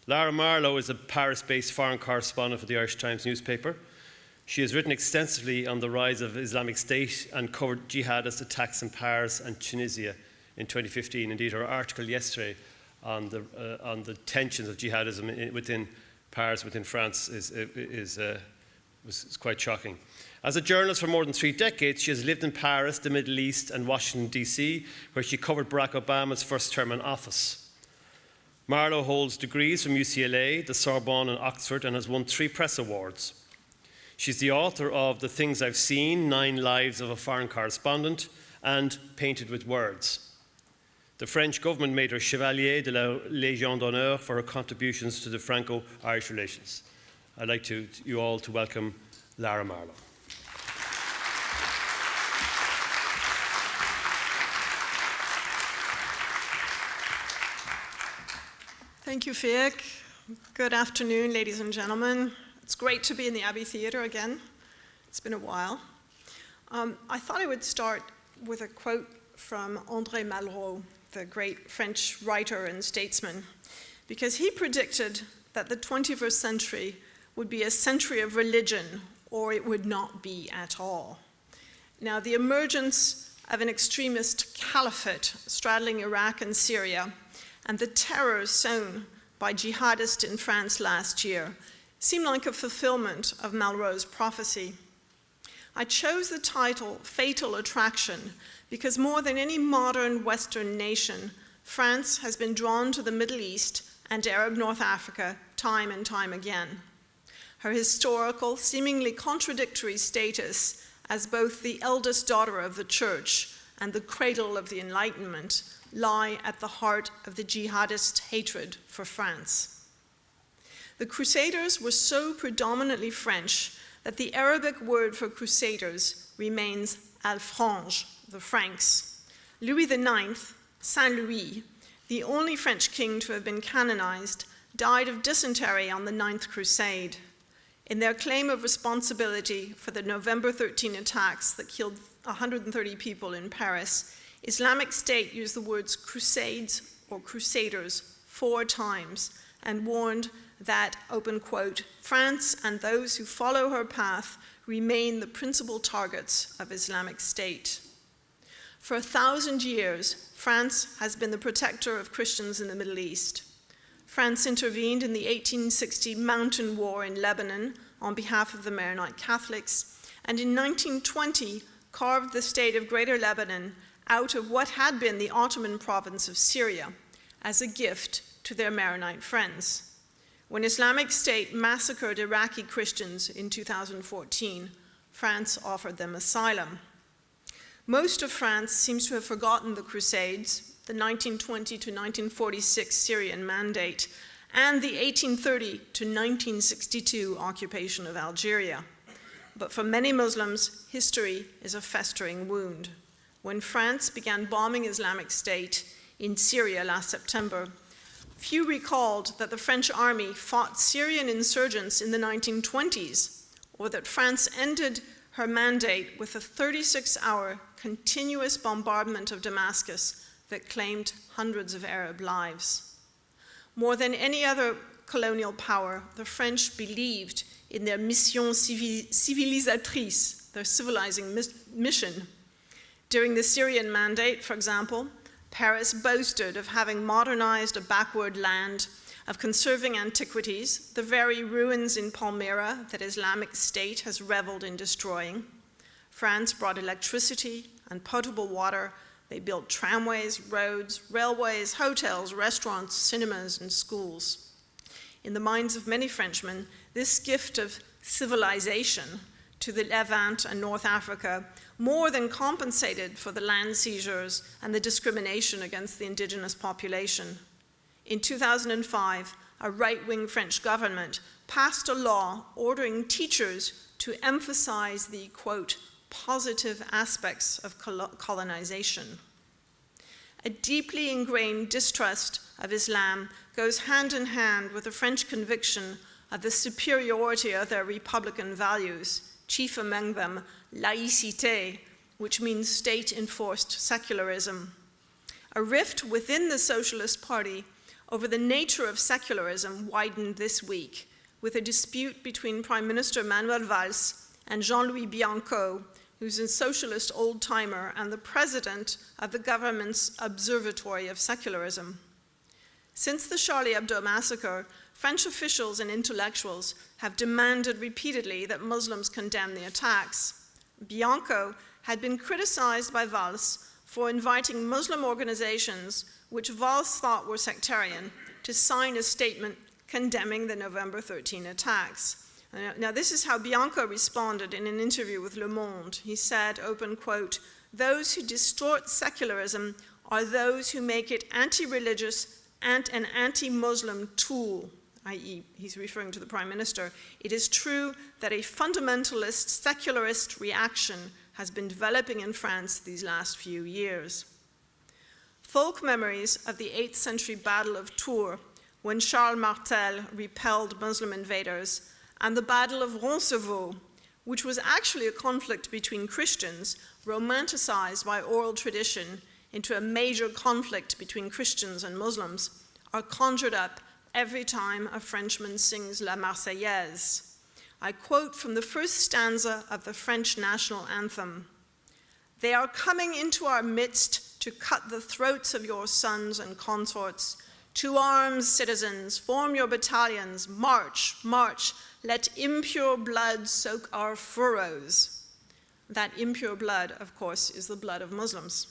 Lara Marlowe is a Paris-based foreign correspondent for the Irish Times newspaper. She has written extensively on the rise of Islamic State and covered jihadist attacks in Paris and Tunisia in 2015. Indeed, her article yesterday on the tensions of jihadism within Paris, within France, was quite shocking. As a journalist for more than 3 decades, she has lived in Paris, the Middle East, and Washington, D.C., where she covered Barack Obama's first term in office. Marlowe holds degrees from UCLA, the Sorbonne, and Oxford, and has won 3 press awards. She's the author of The Things I've Seen, 9 Lives of a Foreign Correspondent, and Painted with Words. The French government made her Chevalier de la Légion d'honneur for her contributions to the Franco-Irish relations. I'd like you all to welcome Lara Marlowe. Thank you, Fiach. Good afternoon, ladies and gentlemen. It's great to be in the Abbey Theatre again. It's been a while. I thought I would start with a quote from André Malraux, the great French writer and statesman, because he predicted that the 21st century would be a century of religion, or it would not be at all. Now, the emergence of an extremist caliphate straddling Iraq and Syria, and the terror sown by jihadists in France last year seem like a fulfillment of Malraux's prophecy. I chose the title Fatal Attraction because more than any modern Western nation, France has been drawn to the Middle East and Arab North Africa time and time again. Her historical, seemingly contradictory status as both the eldest daughter of the Church and the cradle of the Enlightenment lie at the heart of the jihadist hatred for France. The Crusaders were so predominantly French that the Arabic word for Crusaders remains Alfrange, the Franks. Louis IX, Saint Louis, the only French king to have been canonized, died of dysentery on the 9th Crusade. In their claim of responsibility for the November 13 attacks that killed 130 people in Paris, Islamic State used the words crusades or crusaders 4 times and warned that, open quote, France and those who follow her path remain the principal targets of Islamic State. For 1,000 years, France has been the protector of Christians in the Middle East. France intervened in the 1860 Mountain War in Lebanon on behalf of the Maronite Catholics, and in 1920 carved the state of Greater Lebanon out of what had been the Ottoman province of Syria as a gift to their Maronite friends. When Islamic State massacred Iraqi Christians in 2014, France offered them asylum. Most of France seems to have forgotten the Crusades, the 1920 to 1946 Syrian Mandate, and the 1830 to 1962 occupation of Algeria. But for many Muslims, history is a festering wound. When France began bombing Islamic State in Syria last September, few recalled that the French army fought Syrian insurgents in the 1920s, or that France ended her mandate with a 36-hour continuous bombardment of Damascus that claimed hundreds of Arab lives. More than any other colonial power, the French believed in their mission civilisatrice, their civilizing mission. During the Syrian Mandate, for example, Paris boasted of having modernized a backward land, of conserving antiquities, the very ruins in Palmyra that Islamic State has reveled in destroying. France brought electricity and potable water. They built tramways, roads, railways, hotels, restaurants, cinemas, and schools. In the minds of many Frenchmen, this gift of civilization to the Levant and North Africa more than compensated for the land seizures and the discrimination against the indigenous population. In 2005, a right-wing French government passed a law ordering teachers to emphasize the, quote, positive aspects of colonization. A deeply ingrained distrust of Islam goes hand in hand with the French conviction of the superiority of their republican values, chief among them laïcité, which means state-enforced secularism. A rift within the Socialist Party over the nature of secularism widened this week, with a dispute between Prime Minister Manuel Valls and Jean-Louis Bianco, who's a socialist old-timer and the president of the government's Observatory of Secularism. Since the Charlie Hebdo massacre, French officials and intellectuals have demanded repeatedly that Muslims condemn the attacks. Bianco had been criticized by Valls for inviting Muslim organizations, which Valls thought were sectarian, to sign a statement condemning the November 13 attacks. Now, this is how Bianco responded in an interview with Le Monde. He said, open quote, "Those who distort secularism are those who make it anti-religious and an anti-Muslim tool," i.e., he's referring to the Prime Minister. "It is true that a fundamentalist, secularist reaction has been developing in France these last few years." Folk memories of the 8th century Battle of Tours, when Charles Martel repelled Muslim invaders, and the Battle of Roncevaux, which was actually a conflict between Christians, romanticized by oral tradition into a major conflict between Christians and Muslims, are conjured up every time a Frenchman sings La Marseillaise. I quote from the first stanza of the French national anthem: "They are coming into our midst to cut the throats of your sons and consorts. To arms, citizens, form your battalions, march, march, let impure blood soak our furrows." That impure blood, of course, is the blood of Muslims.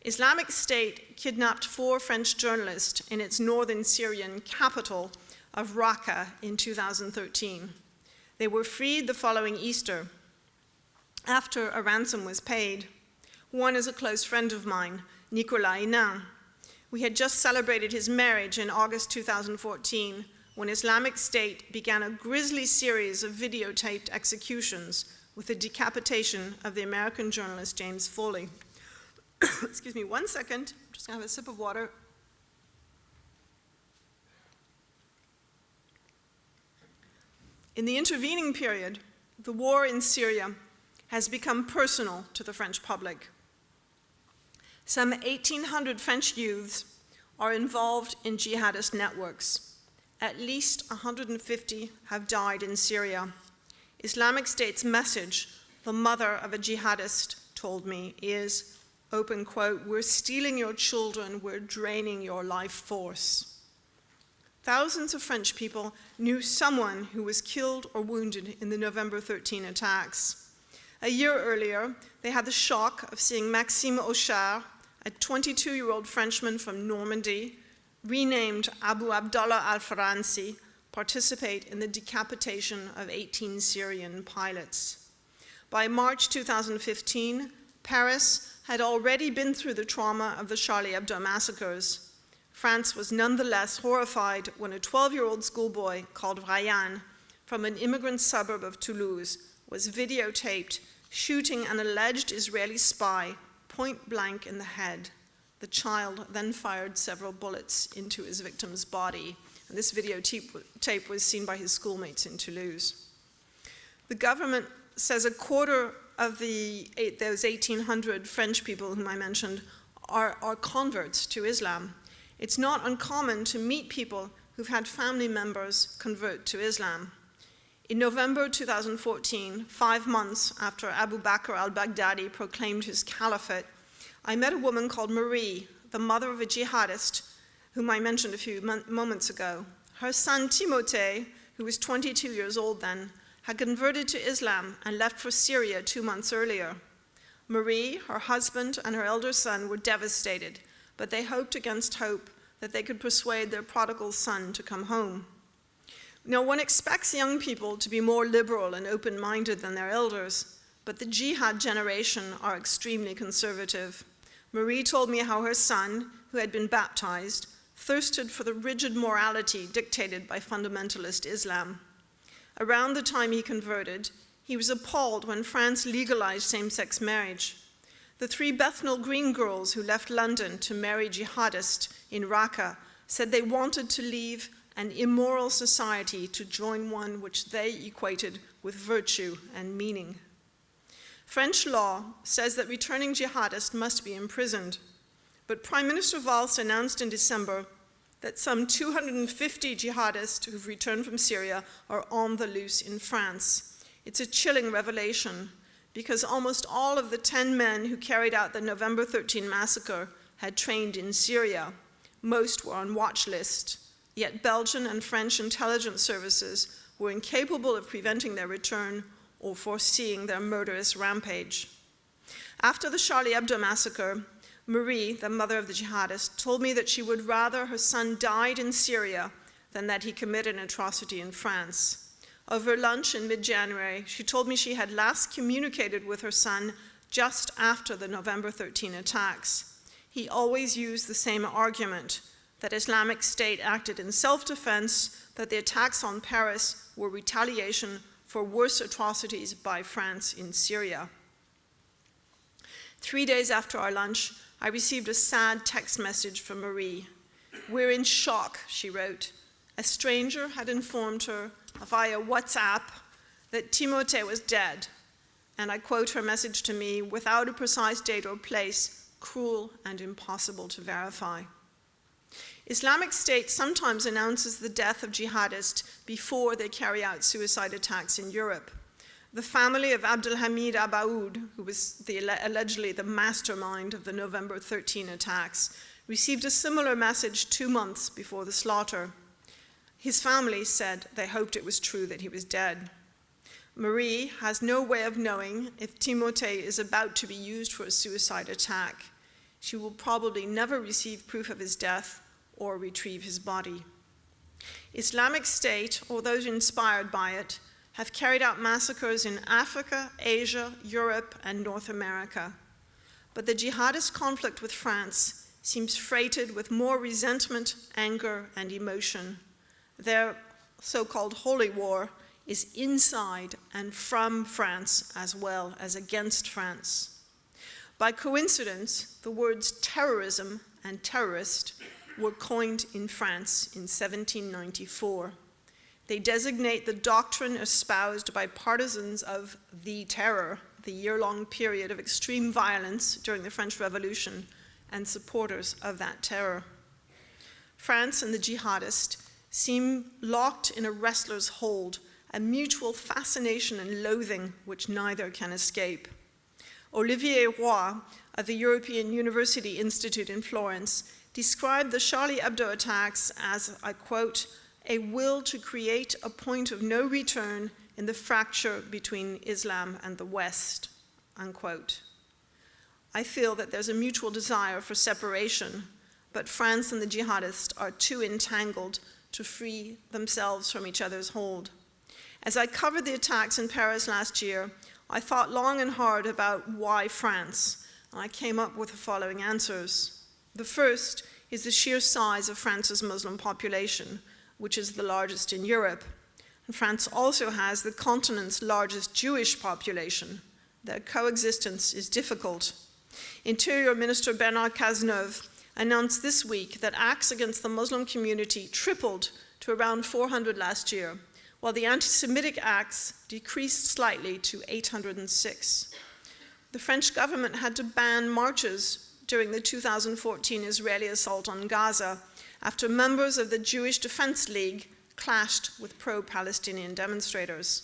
Islamic State kidnapped 4 French journalists in its northern Syrian capital of Raqqa in 2013. They were freed the following Easter, after a ransom was paid. One is a close friend of mine, Nicolas Hénin. We had just celebrated his marriage in August 2014, when Islamic State began a grisly series of videotaped executions with the decapitation of the American journalist James Foley. Excuse me, 1 second, I'm just gonna have a sip of water. In the intervening period, the war in Syria has become personal to the French public. Some 1,800 French youths are involved in jihadist networks. At least 150 have died in Syria. Islamic State's message, the mother of a jihadist told me, is, open quote, "We're stealing your children, we're draining your life force." Thousands of French people knew someone who was killed or wounded in the November 13 attacks. A year earlier, they had the shock of seeing Maxime Auchard, a 22-year-old Frenchman from Normandy, renamed Abu Abdullah al-Faransi, participate in the decapitation of 18 Syrian pilots. By March 2015, Paris had already been through the trauma of the Charlie Hebdo massacres. France was nonetheless horrified when a 12-year-old schoolboy called Ryan from an immigrant suburb of Toulouse was videotaped shooting an alleged Israeli spy point blank in the head. The child then fired several bullets into his victim's body. And this videotape was seen by his schoolmates in Toulouse. The government says a quarter of those 1,800 French people whom I mentioned are converts to Islam. It's not uncommon to meet people who've had family members convert to Islam. In November 2014, 5 months after Abu Bakr al-Baghdadi proclaimed his caliphate, I met a woman called Marie, the mother of a jihadist, whom I mentioned a few moments ago. Her son Timothée, who was 22 years old then, had converted to Islam and left for Syria 2 months earlier. Marie, her husband, and her elder son were devastated, but they hoped against hope that they could persuade their prodigal son to come home. Now, one expects young people to be more liberal and open-minded than their elders, but the jihad generation are extremely conservative. Marie told me how her son, who had been baptized, thirsted for the rigid morality dictated by fundamentalist Islam. Around the time he converted, he was appalled when France legalized same-sex marriage. The 3 Bethnal Green girls who left London to marry jihadists in Raqqa said they wanted to leave an immoral society to join one which they equated with virtue and meaning. French law says that returning jihadists must be imprisoned, but Prime Minister Valls announced in December that some 250 jihadists who've returned from Syria are on the loose in France. It's a chilling revelation, because almost all of the 10 men who carried out the November 13 massacre had trained in Syria. Most were on watch list, yet Belgian and French intelligence services were incapable of preventing their return or foreseeing their murderous rampage. After the Charlie Hebdo massacre, Marie, the mother of the jihadist, told me that she would rather her son died in Syria than that he committed an atrocity in France. Over lunch in mid-January, she told me she had last communicated with her son just after the November 13 attacks. He always used the same argument, that Islamic State acted in self-defense, that the attacks on Paris were retaliation for worse atrocities by France in Syria. 3 days after our lunch, I received a sad text message from Marie. "We're in shock," she wrote. A stranger had informed her via WhatsApp that Timothée was dead, and I quote her message to me, "Without a precise date or place, cruel and impossible to verify." Islamic State sometimes announces the death of jihadists before they carry out suicide attacks in Europe. The family of Abdelhamid Abaoud, who was allegedly the mastermind of the November 13 attacks, received a similar message 2 months before the slaughter. His family said they hoped it was true that he was dead. Marie has no way of knowing if Timothée is about to be used for a suicide attack. She will probably never receive proof of his death or retrieve his body. Islamic State, or those inspired by it, have carried out massacres in Africa, Asia, Europe, and North America. But the jihadist conflict with France seems freighted with more resentment, anger, and emotion. Their so-called holy war is inside and from France as well as against France. By coincidence, the words terrorism and terrorist were coined in France in 1794. They designate the doctrine espoused by partisans of the terror, the year-long period of extreme violence during the French Revolution, and supporters of that terror. France and the jihadists seem locked in a wrestler's hold, a mutual fascination and loathing which neither can escape. Olivier Roy of the European University Institute in Florence described the Charlie Hebdo attacks as, I quote, "a will to create a point of no return in the fracture between Islam and the West," unquote. I feel that there's a mutual desire for separation, but France and the jihadists are too entangled to free themselves from each other's hold. As I covered the attacks in Paris last year, I thought long and hard about why France, and I came up with the following answers. The first is the sheer size of France's Muslim population, which is the largest in Europe. And France also has the continent's largest Jewish population. Their coexistence is difficult. Interior Minister Bernard Cazeneuve announced this week that acts against the Muslim community tripled to around 400 last year, while the anti-Semitic acts decreased slightly to 806. The French government had to ban marches during the 2014 Israeli assault on Gaza after members of the Jewish Defense League clashed with pro-Palestinian demonstrators.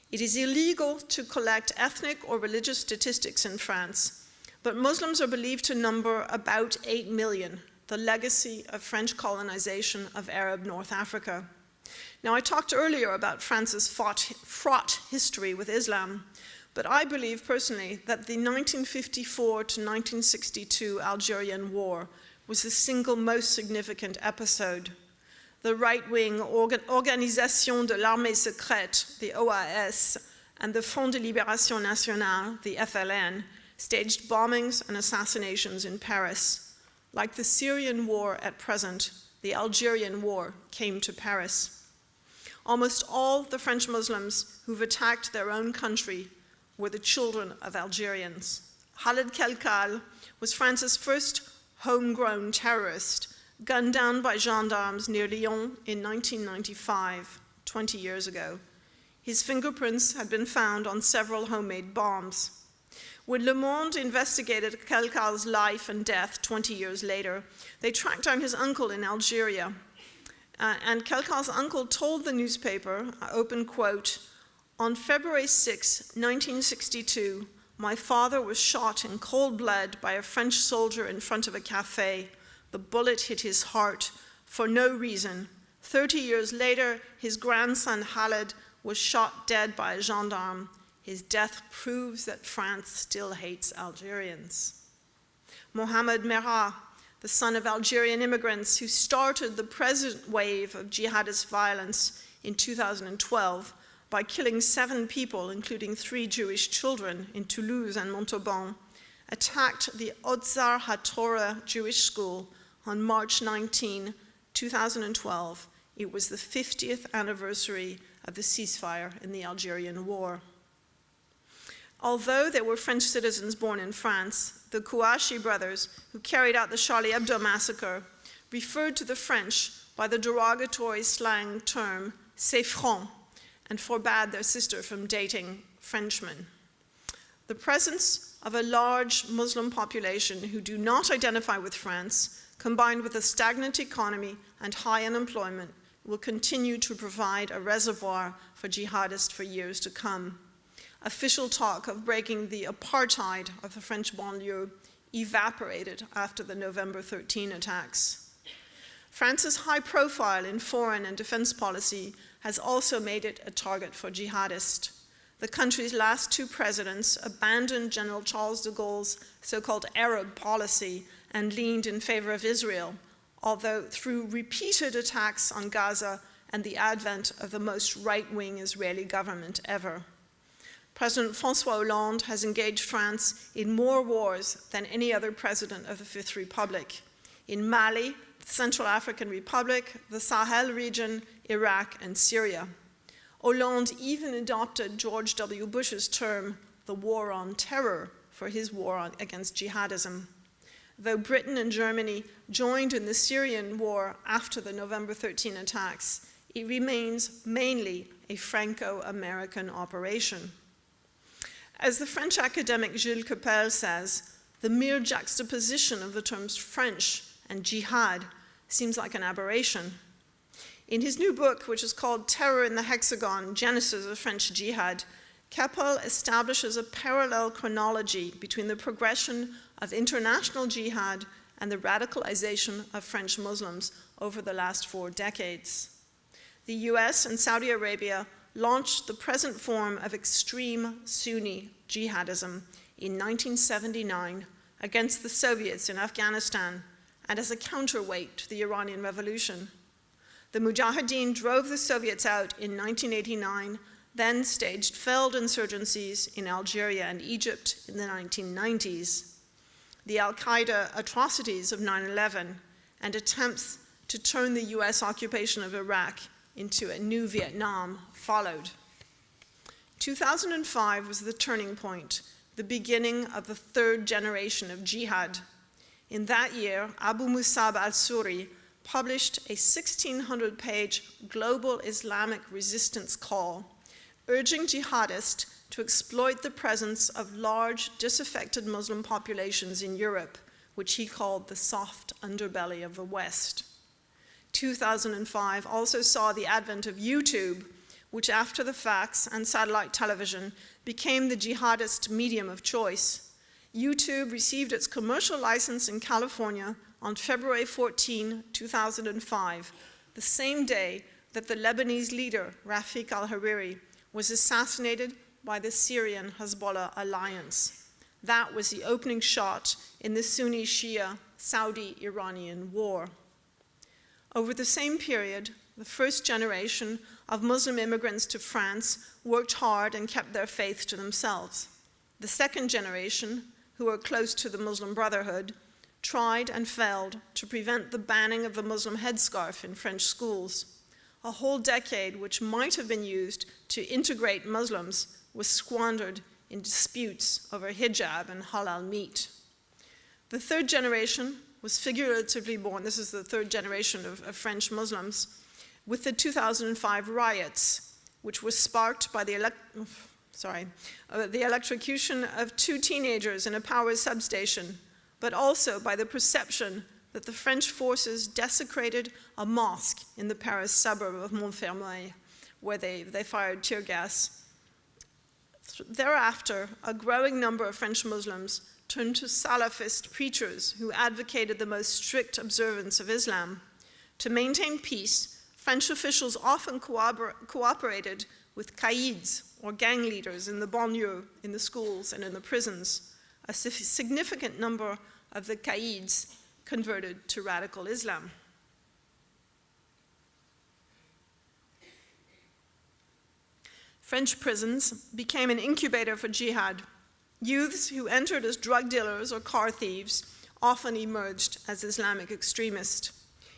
It is illegal to collect ethnic or religious statistics in France, but Muslims are believed to number about 8 million, the legacy of French colonization of Arab North Africa. Now, I talked earlier about France's fraught history with Islam, but I believe personally that the 1954 to 1962 Algerian War was the single most significant episode. The right-wing Organisation de l'Armée Secrète, the OAS, and the Front de Libération Nationale, the FLN, staged bombings and assassinations in Paris. Like the Syrian war at present, the Algerian war came to Paris. Almost all the French Muslims who've attacked their own country were the children of Algerians. Khaled Kelkal was France's first homegrown terrorist, gunned down by gendarmes near Lyon in 1995, 20 years ago. His fingerprints had been found on several homemade bombs. When Le Monde investigated Kelkal's life and death 20 years later, they tracked down his uncle in Algeria. And Kelkal's uncle told the newspaper, open quote, "On February 6, 1962, my father was shot in cold blood by a French soldier in front of a cafe. The bullet hit his heart for no reason. 30 years later, his grandson Khaled was shot dead by a gendarme. His death proves that France still hates Algerians." Mohamed Merah, the son of Algerian immigrants who started the present wave of jihadist violence in 2012 by killing 7 people, including 3 Jewish children, in Toulouse and Montauban, attacked the Otzar HaTorah Jewish School on March 19, 2012. It was the 50th anniversary of the ceasefire in the Algerian War. Although they were French citizens born in France, the Kouachi brothers, who carried out the Charlie Hebdo massacre, referred to the French by the derogatory slang term "c'est franc" and forbade their sister from dating Frenchmen. The presence of a large Muslim population who do not identify with France, combined with a stagnant economy and high unemployment, will continue to provide a reservoir for jihadists for years to come. Official talk of breaking the apartheid of the French banlieue evaporated after the November 13 attacks. France's high profile in foreign and defense policy has also made it a target for jihadists. The country's last 2 presidents abandoned General Charles de Gaulle's so-called Arab policy and leaned in favor of Israel, although through repeated attacks on Gaza and the advent of the most right-wing Israeli government ever. President François Hollande has engaged France in more wars than any other president of the Fifth Republic. In Mali, the Central African Republic, the Sahel region, Iraq, and Syria. Hollande even adopted George W. Bush's term, the war on terror, for his war against jihadism. Though Britain and Germany joined in the Syrian war after the November 13 attacks, it remains mainly a Franco-American operation. As the French academic Gilles Kepel says, the mere juxtaposition of the terms French and jihad seems like an aberration. In his new book, which is called Terror in the Hexagon, Genesis of French Jihad, Kepel establishes a parallel chronology between the progression of international jihad and the radicalization of French Muslims over the last 4 decades. The US and Saudi Arabia launched the present form of extreme Sunni jihadism in 1979 against the Soviets in Afghanistan and as a counterweight to the Iranian Revolution. The Mujahideen drove the Soviets out in 1989, then staged failed insurgencies in Algeria and Egypt in the 1990s. The Al-Qaeda atrocities of 9/11 and attempts to turn the US occupation of Iraq into a new Vietnam followed. 2005 was the turning point, the beginning of the 3rd generation of jihad. In that year, Abu Musab al-Suri published a 1,600-page global Islamic resistance call, urging jihadists to exploit the presence of large, disaffected Muslim populations in Europe, which he called the soft underbelly of the West. 2005 also saw the advent of YouTube, which after the fax and satellite television became the jihadist medium of choice. YouTube received its commercial license in California on February 14, 2005, the same day that the Lebanese leader, Rafik al-Hariri, was assassinated by the Syrian Hezbollah alliance. That was the opening shot in the Sunni-Shia Saudi-Iranian war. Over the same period, the first generation of Muslim immigrants to France worked hard and kept their faith to themselves. The second generation, who were close to the Muslim Brotherhood, tried and failed to prevent the banning of the Muslim headscarf in French schools. A whole decade which might have been used to integrate Muslims was squandered in disputes over hijab and halal meat. The third generation was figuratively born, this is the 3rd generation of French Muslims, with the 2005 riots, which were sparked by the the electrocution of 2 teenagers in a power substation, but also by the perception that the French forces desecrated a mosque in the Paris suburb of Montfermeil, where they fired tear gas. Thereafter, a growing number of French Muslims turned to Salafist preachers who advocated the most strict observance of Islam. To maintain peace, French officials often cooperated with qaids, or gang leaders, in the banlieue, in the schools, and in the prisons. A significant number of the qaids converted to radical Islam. French prisons became an incubator for jihad. Youths who entered as drug dealers or car thieves often emerged as Islamic extremists.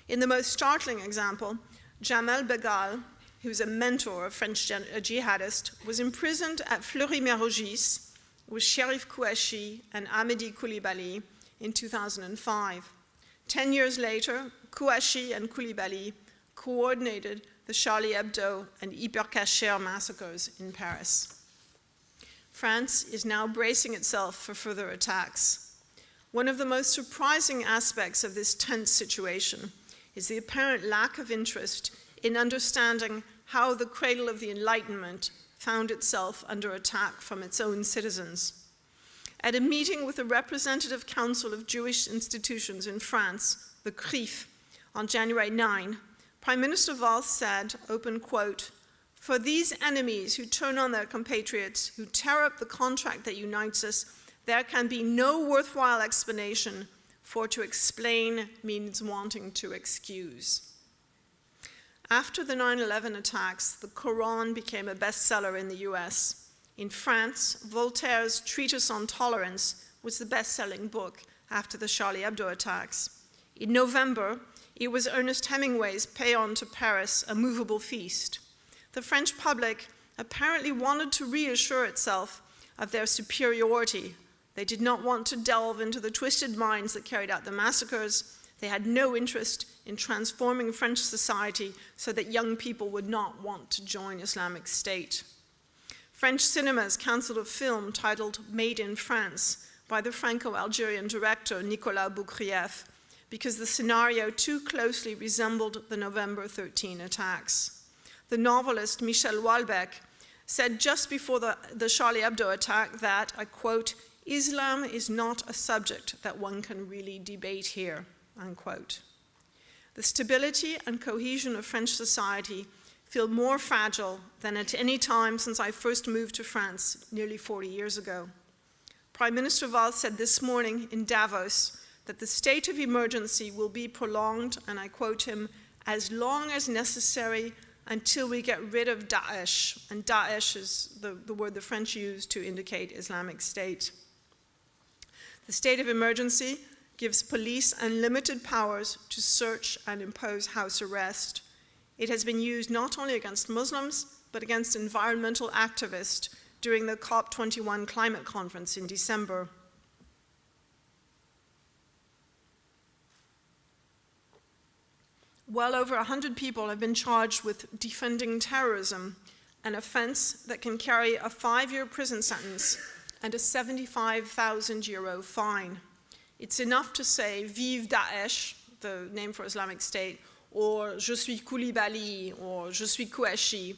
In the most startling example, Jamal Begal, who's a mentor of French jihadists, was imprisoned at Fleury-Mérogis with Sherif Kouachi and Amedi Koulibaly in 2005. 10 years later, Kouachi and Koulibaly coordinated the Charlie Hebdo and Hyper Cacher massacres in Paris. France is now bracing itself for further attacks. One of the most surprising aspects of this tense situation is the apparent lack of interest in understanding how the cradle of the Enlightenment found itself under attack from its own citizens. At a meeting with the Representative Council of Jewish Institutions in France, the CRIF, on January 9, Prime Minister Valls said, open quote, "For these enemies who turn on their compatriots, who tear up the contract that unites us, there can be no worthwhile explanation, for to explain means wanting to excuse." After the 9/11 attacks, the Quran became a bestseller in the US. In France, Voltaire's Treatise on Tolerance was the best-selling book after the Charlie Hebdo attacks. In November, it was Ernest Hemingway's Paean to Paris, A Movable Feast. The French public apparently wanted to reassure itself of their superiority. They did not want to delve into the twisted minds that carried out the massacres. They had no interest in transforming French society so that young people would not want to join Islamic State. French cinemas canceled a film titled Made in France by the Franco-Algerian director Nicolas Boukrieff because the scenario too closely resembled the November 13 attacks. The novelist Michel Houellebecq said just before the Charlie Hebdo attack that, I quote, "Islam is not a subject that one can really debate here," unquote. The stability and cohesion of French society feel more fragile than at any time since I first moved to France nearly 40 years ago. Prime Minister Valls said this morning in Davos that the state of emergency will be prolonged, and I quote him, "as long as necessary until we get rid of Daesh," and Daesh is the word the French use to indicate Islamic State. The state of emergency gives police unlimited powers to search and impose house arrest. It has been used not only against Muslims, but against environmental activists during the COP21 climate conference in December. Well over 100 people have been charged with defending terrorism, an offense that can carry a 5-year prison sentence and a 75,000 euro fine. It's enough to say, "Vive Daesh," the name for Islamic State, or "Je suis Koulibaly," or "Je suis Kouachi,"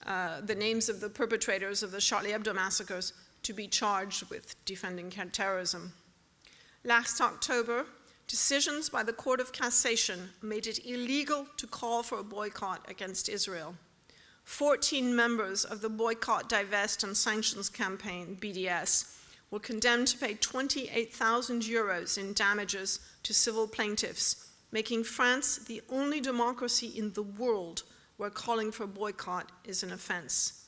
the names of the perpetrators of the Charlie Hebdo massacres, to be charged with defending terrorism. Last October, decisions by the Court of Cassation made it illegal to call for a boycott against Israel. 14 members of the Boycott, Divest and Sanctions Campaign, BDS, were condemned to pay 28,000 euros in damages to civil plaintiffs, making France the only democracy in the world where calling for a boycott is an offense.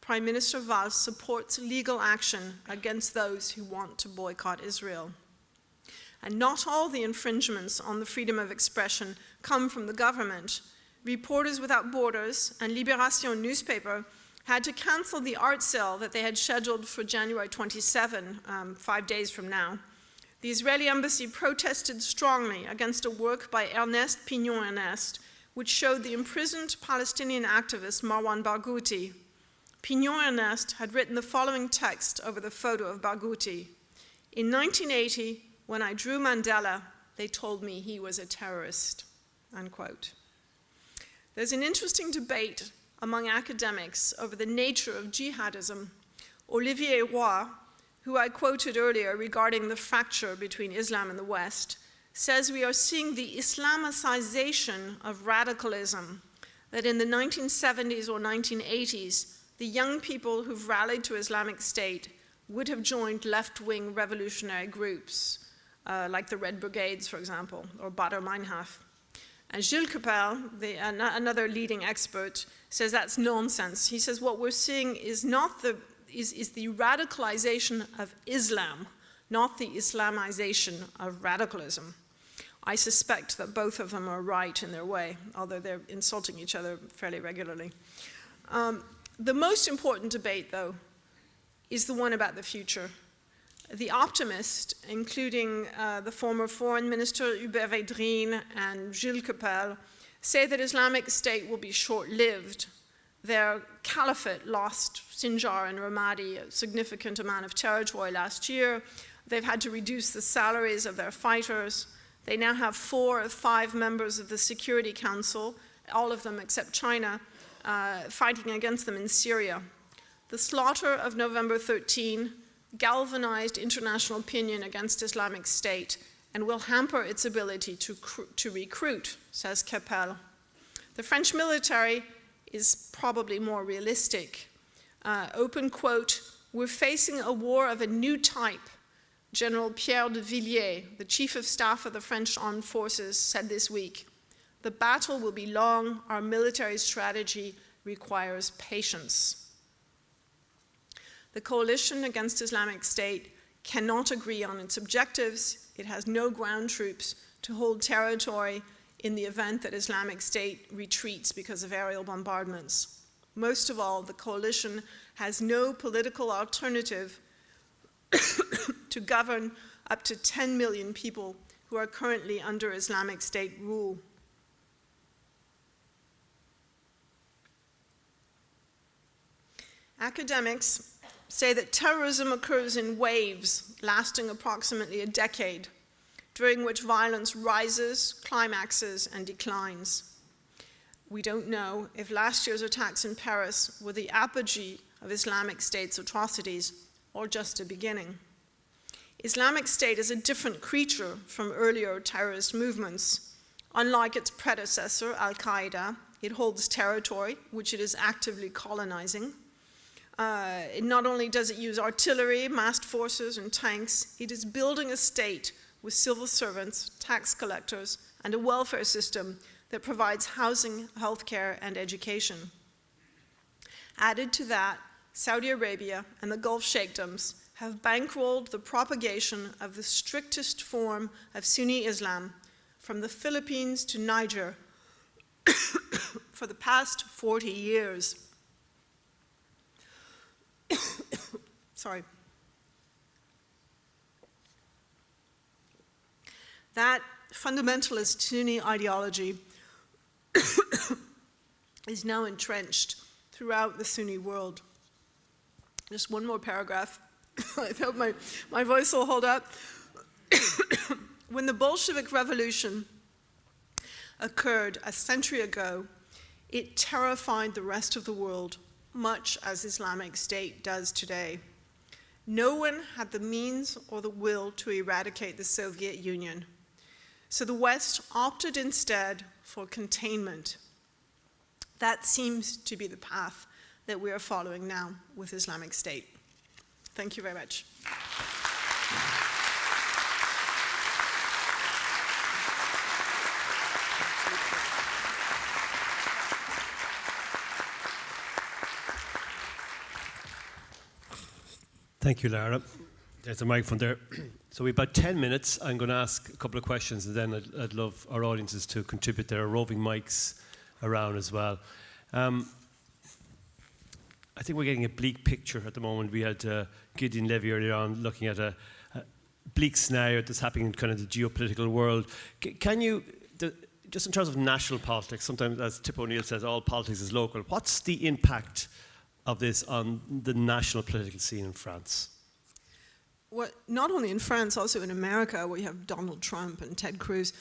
Prime Minister Valls supports legal action against those who want to boycott Israel. And not all the infringements on the freedom of expression come from the government. Reporters Without Borders and Libération newspaper had to cancel the art sale that they had scheduled for January 27, 5 days from now. The Israeli embassy protested strongly against a work by Ernest Pignon Ernest, which showed the imprisoned Palestinian activist Marwan Barghouti. Pignon Ernest had written the following text over the photo of Barghouti. In 1980, when I drew Mandela, they told me he was a terrorist, unquote. There's an interesting debate among academics over the nature of jihadism. Olivier Roy, who I quoted earlier regarding the fracture between Islam and the West, says we are seeing the Islamicization of radicalism, that in the 1970s or 1980s, the young people who've rallied to Islamic State would have joined left-wing revolutionary groups, like the Red Brigades, for example, or Baader Meinhof. And Gilles Kepel, another leading expert, says that's nonsense. He says what we're seeing is the radicalization of Islam, not the Islamization of radicalism. I suspect that both of them are right in their way, although they're insulting each other fairly regularly. The most important debate, though, is the one about the future. The optimists, including the former foreign minister Hubert Védrine and Gilles Kepel, say that Islamic State will be short-lived. Their caliphate lost Sinjar and Ramadi a significant amount of territory last year. They've had to reduce the salaries of their fighters. They now have 4 of 5 members of the Security Council, all of them except China, fighting against them in Syria. The slaughter of November 13 galvanized international opinion against Islamic State and will hamper its ability to recruit, says Kepel. The French military is probably more realistic. Open quote, "We're facing a war of a new type," General Pierre de Villiers, the chief of staff of the French armed forces, said this week. "The battle will be long. Our military strategy requires patience." The coalition against Islamic State cannot agree on its objectives. It has no ground troops to hold territory in the event that Islamic State retreats because of aerial bombardments. Most of all, the coalition has no political alternative to govern up to 10 million people who are currently under Islamic State rule. Academics say that terrorism occurs in waves lasting approximately a decade, during which violence rises, climaxes, and declines. We don't know if last year's attacks in Paris were the apogee of Islamic State's atrocities or just a beginning. Islamic State is a different creature from earlier terrorist movements. Unlike its predecessor, Al-Qaeda, it holds territory which it is actively colonizing. Not only does it use artillery, massed forces, and tanks, it is building a state with civil servants, tax collectors, and a welfare system that provides housing, healthcare, and education. Added to that, Saudi Arabia and the Gulf Sheikdoms have bankrolled the propagation of the strictest form of Sunni Islam from the Philippines to Niger for the past 40 years. Sorry. That fundamentalist Sunni ideology is now entrenched throughout the Sunni world. Just one more paragraph. I hope my voice will hold up. When the Bolshevik Revolution occurred a century ago, it terrified the rest of the world, much as Islamic State does today. No one had the means or the will to eradicate the Soviet Union. So the West opted instead for containment. That seems to be the path that we are following now with Islamic State. Thank you very much. Thank you, Lara. There's a microphone there. So we have about 10 minutes. I'm going to ask a couple of questions, and then I'd love our audiences to contribute. There are roving mics around as well. I think we're getting a bleak picture at the moment. We had Gideon Levy earlier on looking at a bleak scenario that's happening in kind of the geopolitical world. Can you, just in terms of national politics, sometimes as Tip O'Neill says, all politics is local. What's the impact of this on the national political scene in France? Well, not only in France, also in America, where you have Donald Trump and Ted Cruz,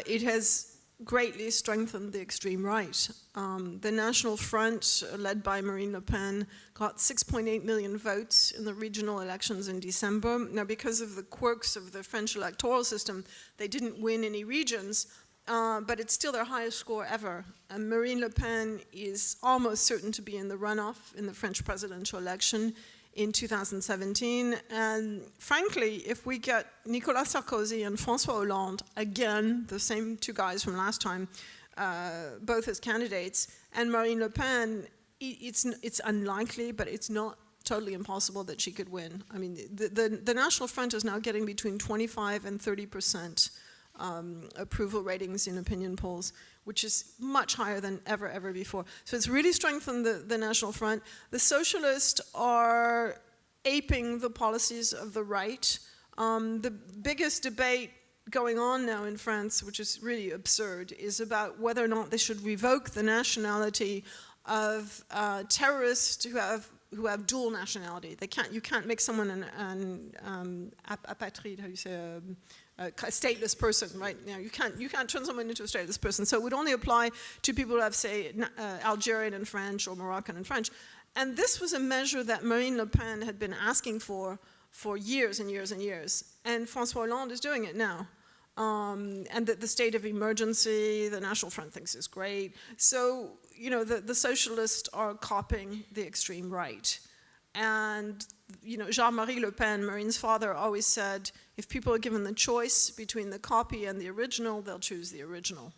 it has greatly strengthened the extreme right. The National Front, led by Marine Le Pen, got 6.8 million votes in the regional elections in December. Now, because of the quirks of the French electoral system, they didn't win any regions, but it's still their highest score ever. And Marine Le Pen is almost certain to be in the runoff in the French presidential election in 2017. And frankly, if we get Nicolas Sarkozy and François Hollande, again, the same two guys from last time, both as candidates, and Marine Le Pen, it's unlikely, but it's not totally impossible that she could win. I mean, the National Front is now getting between 25 and 30% approval ratings in opinion polls, which is much higher than ever before. So it's really strengthened the National Front. The socialists are aping the policies of the right. The biggest debate going on now in France, which is really absurd, is about whether or not they should revoke the nationality of terrorists who have dual nationality. You can't make someone an apatride, how do you say, a stateless person, right? Now you can't turn someone into a stateless person. So it would only apply to people who have, say, Algerian and French or Moroccan and French. And this was a measure that Marine Le Pen had been asking for years and years and years. And François Hollande is doing it now. And the state of emergency, the National Front thinks is great. So, you know, the socialists are copying the extreme right. And, you know, Jean-Marie Le Pen, Marine's father, always said, if people are given the choice between the copy and the original, they'll choose the original.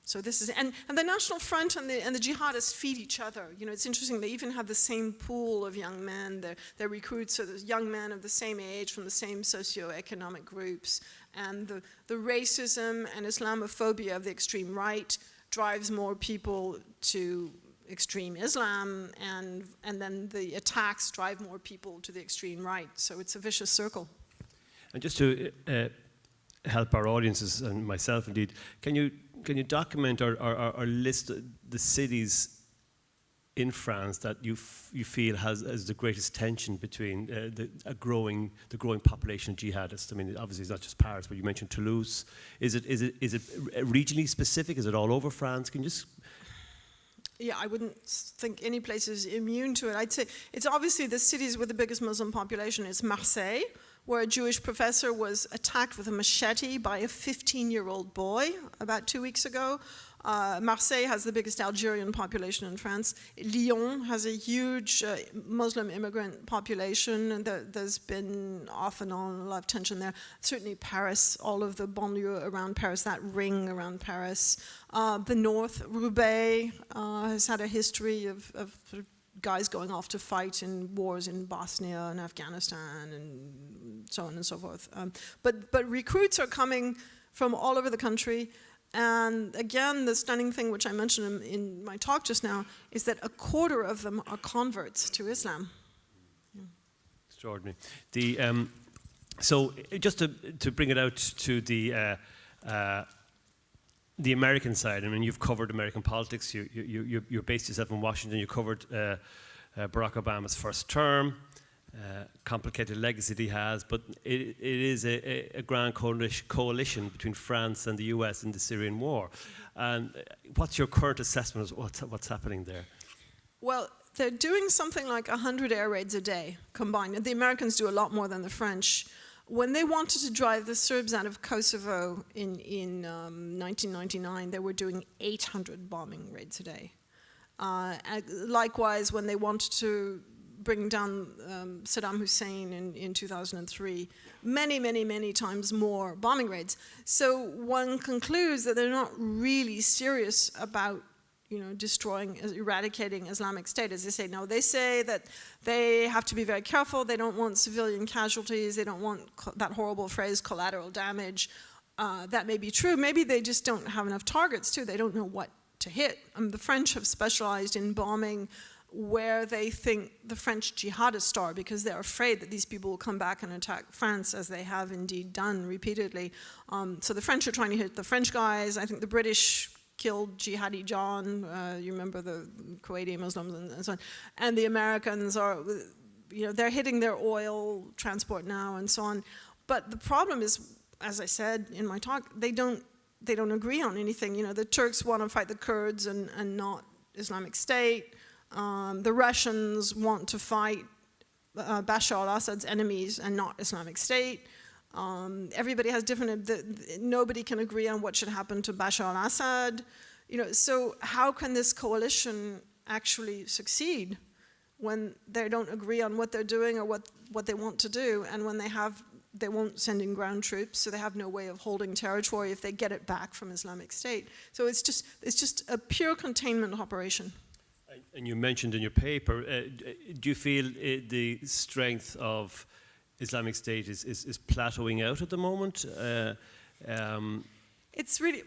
So this is, and the National Front and the jihadists feed each other. You know, it's interesting, they even have the same pool of young men. Their recruits are the young men of the same age from the same socioeconomic groups. And the racism and Islamophobia of the extreme right drives more people to extreme Islam, and then the attacks drive more people to the extreme right. So it's a vicious circle. And just to help our audiences and myself indeed, can you document or list the cities in France that you feel has the greatest tension between the growing population of jihadists? I mean, obviously it's not just Paris, but you mentioned Toulouse. Is it regionally specific? Is it all over France? Can you just... Yeah, I wouldn't think any place is immune to it. I'd say it's obviously the cities with the biggest Muslim population. It's Marseille, where a Jewish professor was attacked with a machete by a 15-year-old boy about 2 weeks ago. Marseille has the biggest Algerian population in France. Lyon has a huge Muslim immigrant population, and there's been off and on a lot of tension there. Certainly Paris, all of the banlieue around Paris, that ring around Paris. The north, Roubaix, has had a history of guys going off to fight in wars in Bosnia and Afghanistan and so on and so forth. But recruits are coming from all over the country. And again, the stunning thing, which I mentioned in my talk just now, is that a quarter of them are converts to Islam. Yeah. Extraordinary. So just to bring it out to the American side, I mean, you've covered American politics. You based yourself in Washington. You covered Barack Obama's first term. Complicated legacy that he has, but it is a grand coalition between France and the US in the Syrian war. And what's your current assessment of what's happening there? Well, they're doing something like 100 air raids a day combined. And the Americans do a lot more than the French. When they wanted to drive the Serbs out of Kosovo in 1999, they were doing 800 bombing raids a day. Likewise, when they wanted to bring down Saddam Hussein in 2003, many times more bombing raids. So one concludes that they're not really serious about, you know, eradicating Islamic State. As they say, no, they say that they have to be very careful. They don't want civilian casualties. They don't want that horrible phrase, collateral damage. That may be true. Maybe they just don't have enough targets, too. They don't know what to hit. The French have specialized in bombing where they think the French jihadists are, because they're afraid that these people will come back and attack France, as they have indeed done repeatedly. So the French are trying to hit the French guys. I think the British killed Jihadi John, you remember the Kuwaiti Muslims and so on, and the Americans are, they're hitting their oil transport now and so on. But the problem is, as I said in my talk, they don't agree on anything. The Turks want to fight the Kurds and not Islamic State. The Russians want to fight Bashar al-Assad's enemies and not Islamic State. Everybody has different, nobody can agree on what should happen to Bashar al-Assad. So how can this coalition actually succeed when they don't agree on what they're doing or what they want to do, and when they won't send in ground troops, so they have no way of holding territory if they get it back from Islamic State. So it's just a pure containment operation. And you mentioned in your paper, do you feel the strength of Islamic State is plateauing out at the moment? It's really,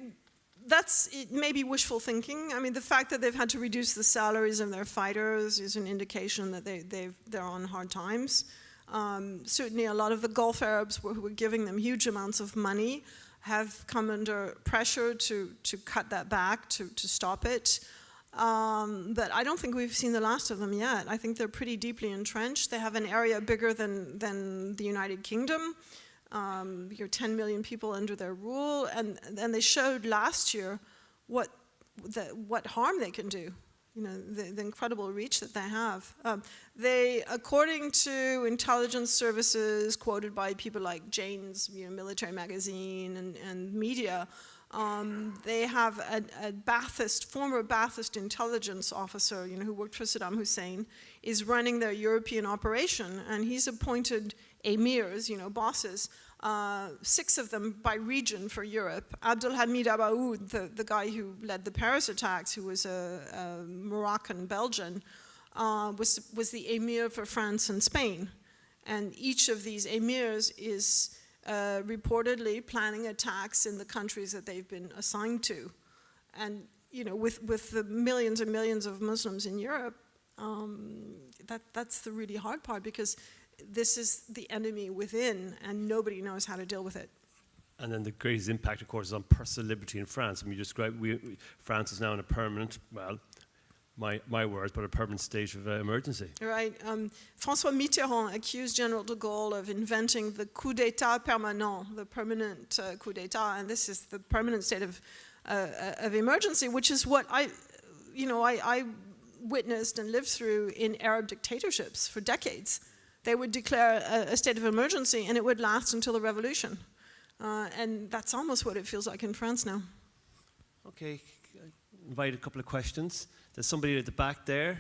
that's maybe wishful thinking. I mean, the fact that they've had to reduce the salaries of their fighters is an indication that they're on hard times. Certainly a lot of the Gulf Arabs who were giving them huge amounts of money have come under pressure to cut that back, to stop it. But I don't think we've seen the last of them yet. I think they're pretty deeply entrenched. They have an area bigger than the United Kingdom. 10 million people under their rule, and they showed last year what harm they can do. The incredible reach that they have. They, according to intelligence services quoted by people like Jane's military magazine and media, they have a former Ba'athist intelligence officer, who worked for Saddam Hussein, is running their European operation, and he's appointed emirs, bosses, 6 of them by region for Europe. Abdelhamid Abaoud, the guy who led the Paris attacks, who was a Moroccan Belgian, was the emir for France and Spain. And each of these emirs is reportedly planning attacks in the countries that they've been assigned to. And with the millions and millions of Muslims in Europe, that's the really hard part, because this is the enemy within, and nobody knows how to deal with it. And then the greatest impact, of course, is on personal liberty in France. I mean, you described France is now in a permanent, well, my words, but a permanent state of emergency. Right. François Mitterrand accused General de Gaulle of inventing the coup d'état permanent, the permanent coup d'état, and this is the permanent state of emergency, which is what I witnessed and lived through in Arab dictatorships for decades. They would declare a state of emergency, and it would last until the revolution. And that's almost what it feels like in France now. Okay, invite a couple of questions. There's somebody at the back there,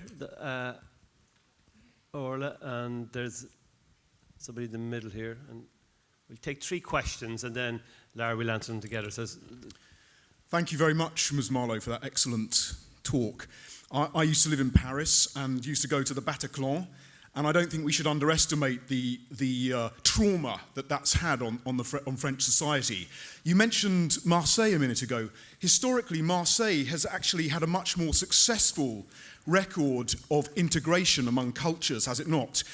Orla, and there's somebody in the middle here. And we'll take 3 questions, and then Lara will answer them together. So, thank you very much, Ms. Marlowe, for that excellent talk. I used to live in Paris and used to go to the Bataclan. And I don't think we should underestimate the trauma that's had on French society. You mentioned Marseille a minute ago. Historically, Marseille has actually had a much more successful record of integration among cultures, has it not?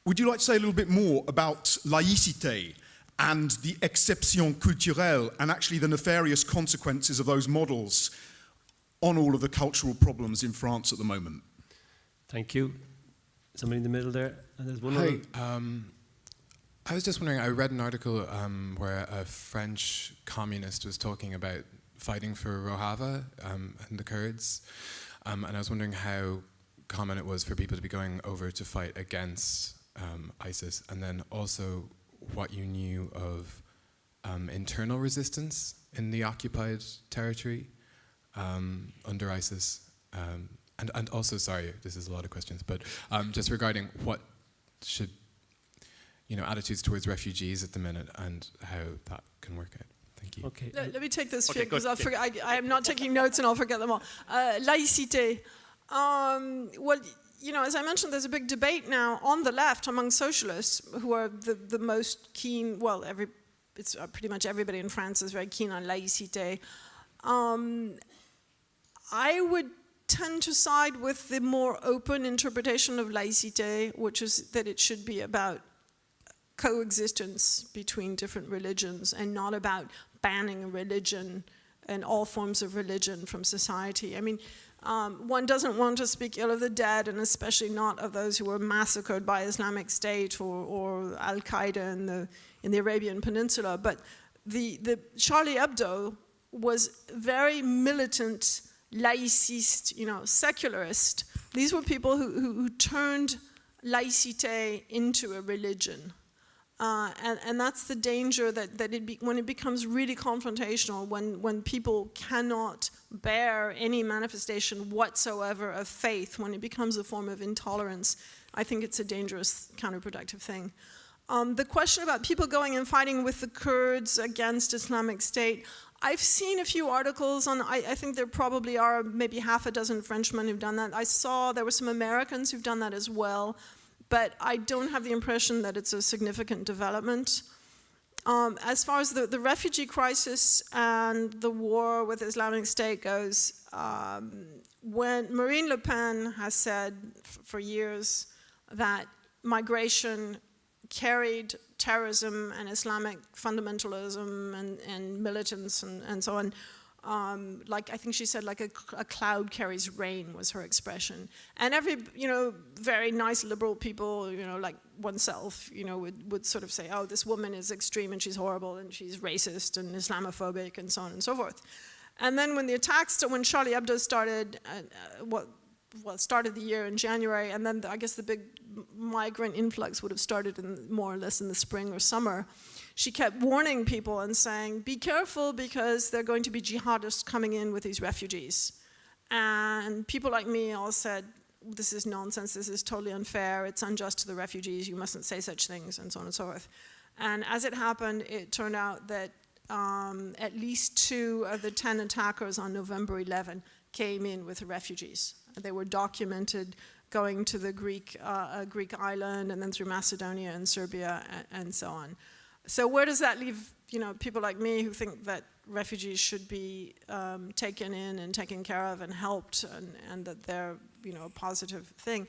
Would you like to say a little bit more about laïcité and the exception culturelle, and actually the nefarious consequences of those models on all of the cultural problems in France at the moment? Thank you. Somebody in the middle there, and there's one Hi, other. I was just wondering, I read an article where a French communist was talking about fighting for Rojava and the Kurds, and I was wondering how common it was for people to be going over to fight against ISIS, and then also what you knew of internal resistance in the occupied territory under ISIS. And also, sorry, this is a lot of questions, but just regarding what should, attitudes towards refugees at the minute and how that can work out. Thank you. Okay. Let me take this, Okay, because I am not taking notes and I'll forget them all. Laïcité. Well, as I mentioned, there's a big debate now on the left among socialists who are the most keen, well, it's pretty much everybody in France is very keen on laïcité. I would tend to side with the more open interpretation of laïcité, which is that it should be about coexistence between different religions and not about banning a religion and all forms of religion from society. I mean, one doesn't want to speak ill of the dead, and especially not of those who were massacred by Islamic State or Al-Qaeda in the Arabian Peninsula. But the Charlie Hebdo was very militant, laicist, secularist. These were people who turned laicite into a religion. And that's the danger that when it becomes really confrontational, when people cannot bear any manifestation whatsoever of faith, when it becomes a form of intolerance, I think it's a dangerous, counterproductive thing. The question about people going and fighting with the Kurds against Islamic State, I've seen a few articles on, I think there probably are maybe half a dozen Frenchmen who've done that. I saw there were some Americans who've done that as well, but I don't have the impression that it's a significant development. As far as the refugee crisis and the war with Islamic State goes, when Marine Le Pen has said for years that migration carried terrorism and Islamic fundamentalism and militants and so on, like I think she said, like a cloud carries rain was her expression. And every, very nice liberal people, like oneself, would sort of say, oh, this woman is extreme and she's horrible and she's racist and Islamophobic and so on and so forth. And then when the attacks, when Charlie Hebdo started, started the year in January, and then I guess the big migrant influx would have started more or less in the spring or summer, she kept warning people and saying, be careful because there are going to be jihadists coming in with these refugees. And people like me all said, this is nonsense, this is totally unfair, it's unjust to the refugees, you mustn't say such things, and so on and so forth. And as it happened, it turned out that at least 2 of the 10 attackers on November 11 came in with refugees. They were documented going to the Greek island and then through Macedonia and Serbia and so on. So where does that leave people like me who think that refugees should be taken in and taken care of and helped and that they're a positive thing?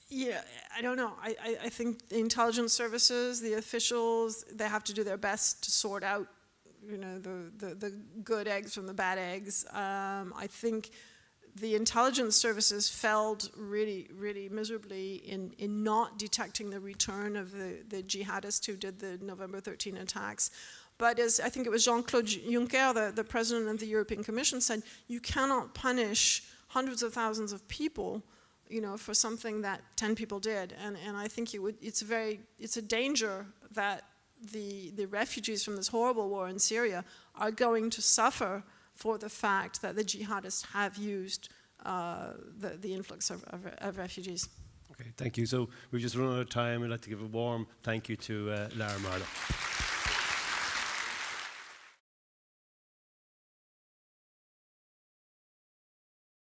Yeah, I don't know. I think the intelligence services, the officials, they have to do their best to sort out the good eggs from the bad eggs. I think the intelligence services failed really, really miserably in not detecting the return of the jihadists who did the November 13 attacks. But as I think it was Jean-Claude Juncker, the president of the European Commission, said, you cannot punish hundreds of thousands of people for something that 10 people did. And I think it's a danger that the refugees from this horrible war in Syria are going to suffer for the fact that the jihadists have used the influx of refugees. Okay, thank you. So we've just run out of time. I'd like to give a warm thank you to Lara Marlowe.